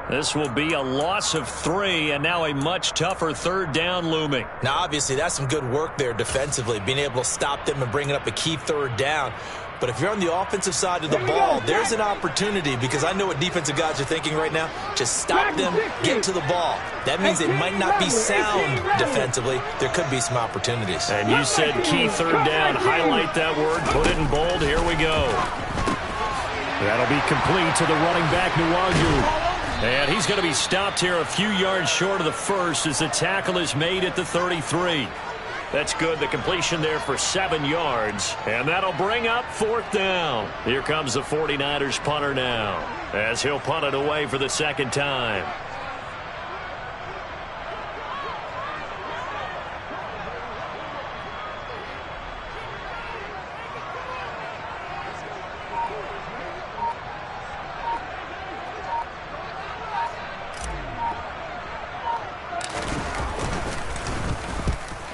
This will be a loss of 3, and now a much tougher 3rd down looming. Now, obviously, that's some good work there defensively, being able to stop them and bringing up a key 3rd down. But if you're on the offensive side of the ball, there's an opportunity, because I know what defensive guys are thinking right now. Just stop them, get to the ball. That means they might not be sound defensively. There could be some opportunities. And you said key 3rd down. Highlight that word. Put it in bold. Here we go. That'll be complete to the running back, NYG. And he's going to be stopped here a few yards short of the 1st as the tackle is made at the 33. That's good. The completion there for 7 yards. And that'll bring up 4th down. Here comes the 49ers punter now as he'll punt it away for the 2nd time.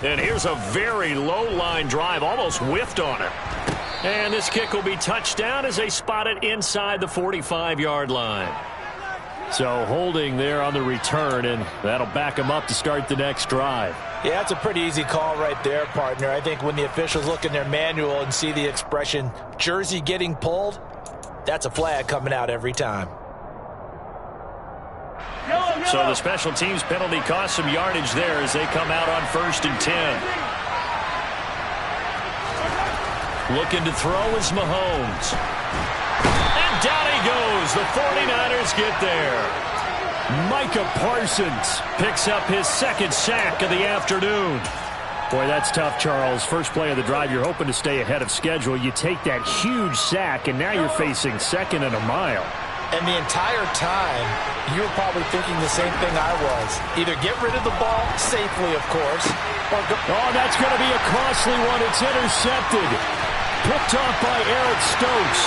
And here's a very low-line drive, almost whiffed on it. And this kick will be touched down as they spot it inside the 45-yard line. So holding there on the return, and that'll back them up to start the next drive. Yeah, it's a pretty easy call right there, partner. I think when the officials look in their manual and see the expression, jersey getting pulled, that's a flag coming out every time. So the special teams penalty cost some yardage there as they come out on 1st and 10. Looking to throw is Mahomes. And down he goes. The 49ers get there. Micah Parsons picks up his 2nd sack of the afternoon. Boy, that's tough, Charles. First play of the drive, you're hoping to stay ahead of schedule. You take that huge sack, and now you're facing 2nd and a mile. And the entire time, you were probably thinking the same thing I was. Either get rid of the ball safely, of course, or go. Oh, that's going to be a costly one. It's intercepted. Picked off by Eric Stokes.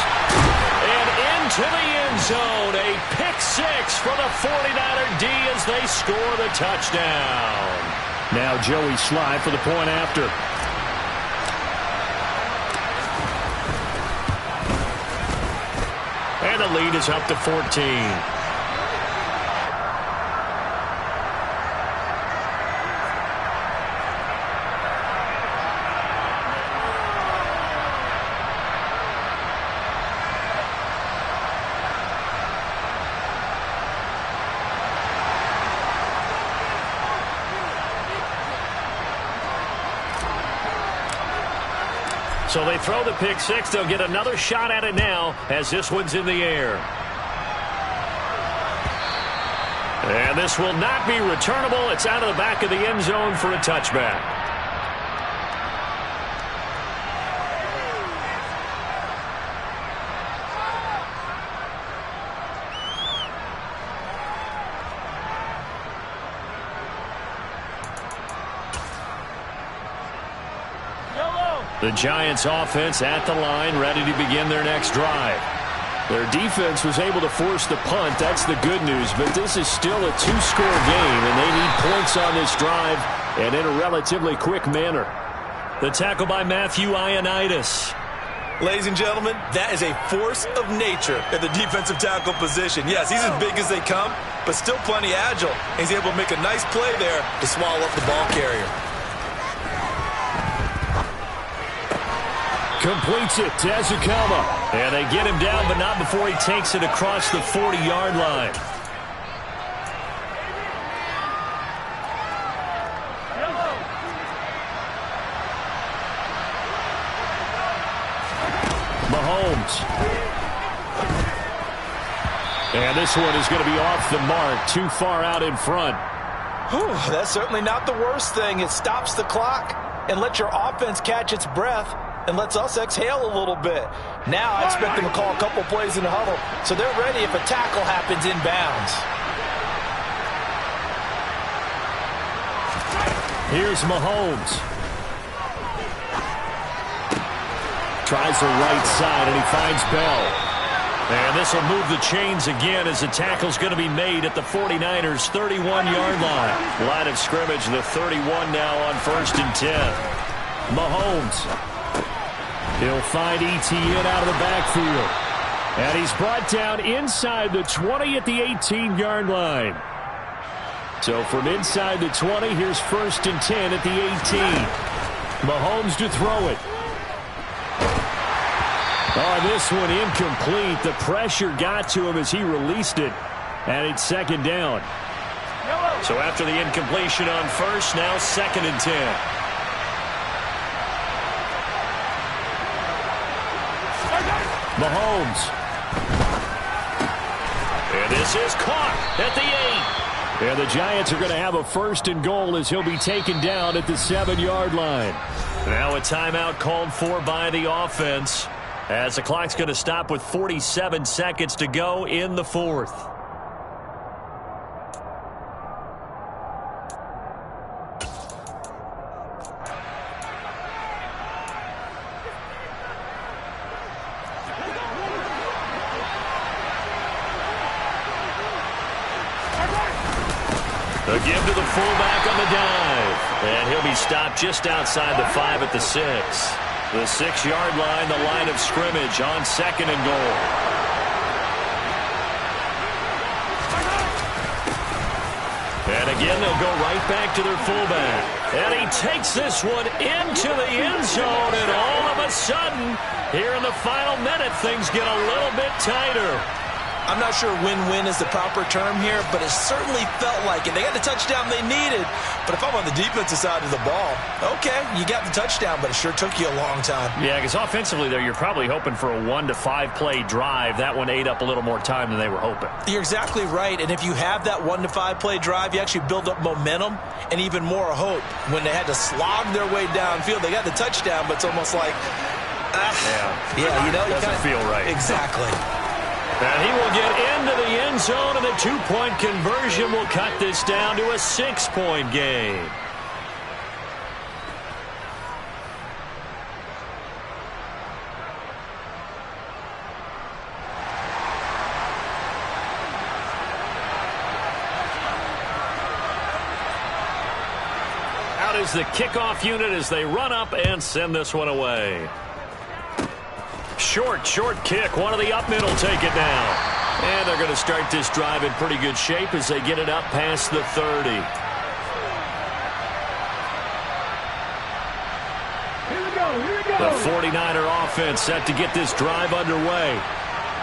And into the end zone. A pick 6 for the 49er D as they score the touchdown. Now Joey Sly for the point after. And the lead is up to 14. So they throw the pick 6. They'll get another shot at it now as this one's in the air. And this will not be returnable. It's out of the back of the end zone for a touchback. The Giants offense at the line, ready to begin their next drive. Their defense was able to force the punt. That's the good news, but this is still a 2-score game, and they need points on this drive and in a relatively quick manner. The tackle by Matthew Ioannidis. Ladies and gentlemen, that is a force of nature at the defensive tackle position. Yes, he's as big as they come, but still plenty agile. He's able to make a nice play there to swallow up the ball carrier. Completes it to Ezekama. And they get him down, but not before he takes it across the 40-yard line. Mahomes. And this one is going to be off the mark, too far out in front. Whew, that's certainly not the worst thing. It stops the clock and lets your offense catch its breath and lets us exhale a little bit. Now I expect them to call a couple plays in the huddle so they're ready if a tackle happens inbounds. Here's Mahomes. Tries the right side, and he finds Bell. And this will move the chains again as the tackle's going to be made at the 49ers' 31-yard line. Line of scrimmage, the 31 now on 1st and 10. Mahomes. He'll find Etienne out of the backfield. And he's brought down inside the 20 at the 18-yard line. So from inside the 20, here's 1st and 10 at the 18. Mahomes to throw it. Oh, this one incomplete. The pressure got to him as he released it. And it's 2nd down. So after the incompletion on 1st, now 2nd and 10. Mahomes. And this is caught at the 8. And the Giants are going to have a 1st and goal as he'll be taken down at the 7-yard line. Now a timeout called for by the offense as the clock's going to stop with 47 seconds to go in the 4th. A give to the fullback on the dive. And he'll be stopped just outside the 5 at the 6. The 6-yard line, the line of scrimmage on 2nd and goal. And again, they'll go right back to their fullback. And he takes this one into the end zone. And all of a sudden, here in the final minute, things get a little bit tighter. I'm not sure win-win is the proper term here, but it certainly felt like it. They got the touchdown they needed, but if I'm on the defensive side of the ball, okay, you got the touchdown, but it sure took you a long time. Yeah, because offensively there, you're probably hoping for a 1 to 5 play drive. That one ate up a little more time than they were hoping. You're exactly right, and if you have that 1 to 5 play drive, you actually build up momentum and even more hope. When they had to slog their way downfield, they got the touchdown, but it's almost like, it doesn't feel right. Exactly. And he will get into the end zone, and the 2-point conversion will cut this down to a 6-point game. Out is the kickoff unit as they run up and send this one away. Short kick. One of the up middle take it down. And they're going to start this drive in pretty good shape as they get it up past the 30. Here we go. The 49er offense set to get this drive underway.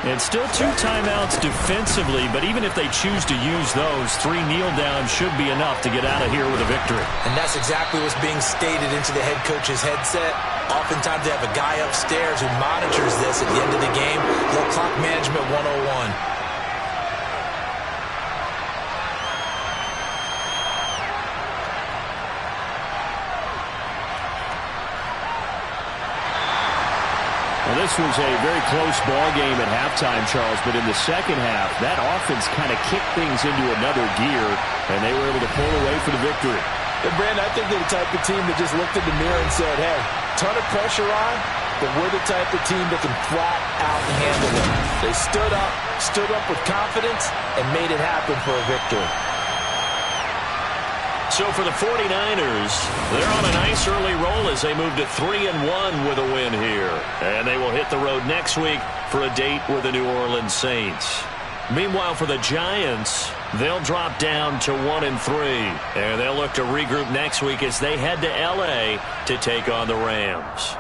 And still 2 timeouts defensively, but even if they choose to use those, 3 kneel downs should be enough to get out of here with a victory. And that's exactly what's being stated into the head coach's headset. Oftentimes they have a guy upstairs who monitors this at the end of the game. Little clock management 101. Well, this was a very close ball game at halftime, Charles, but in the second half, that offense kind of kicked things into another gear, and they were able to pull away for the victory. And Brandon, I think they're the type of team that just looked in the mirror and said, hey, ton of pressure on, but we're the type of team that can flat out handle it. They stood up with confidence, and made it happen for a victory. So for the 49ers, they're on a nice early roll as they move to 3-1 with a win here. And they will hit the road next week for a date with the New Orleans Saints. Meanwhile, for the Giants, they'll drop down to 1-3. And they'll look to regroup next week as they head to L.A. to take on the Rams.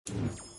you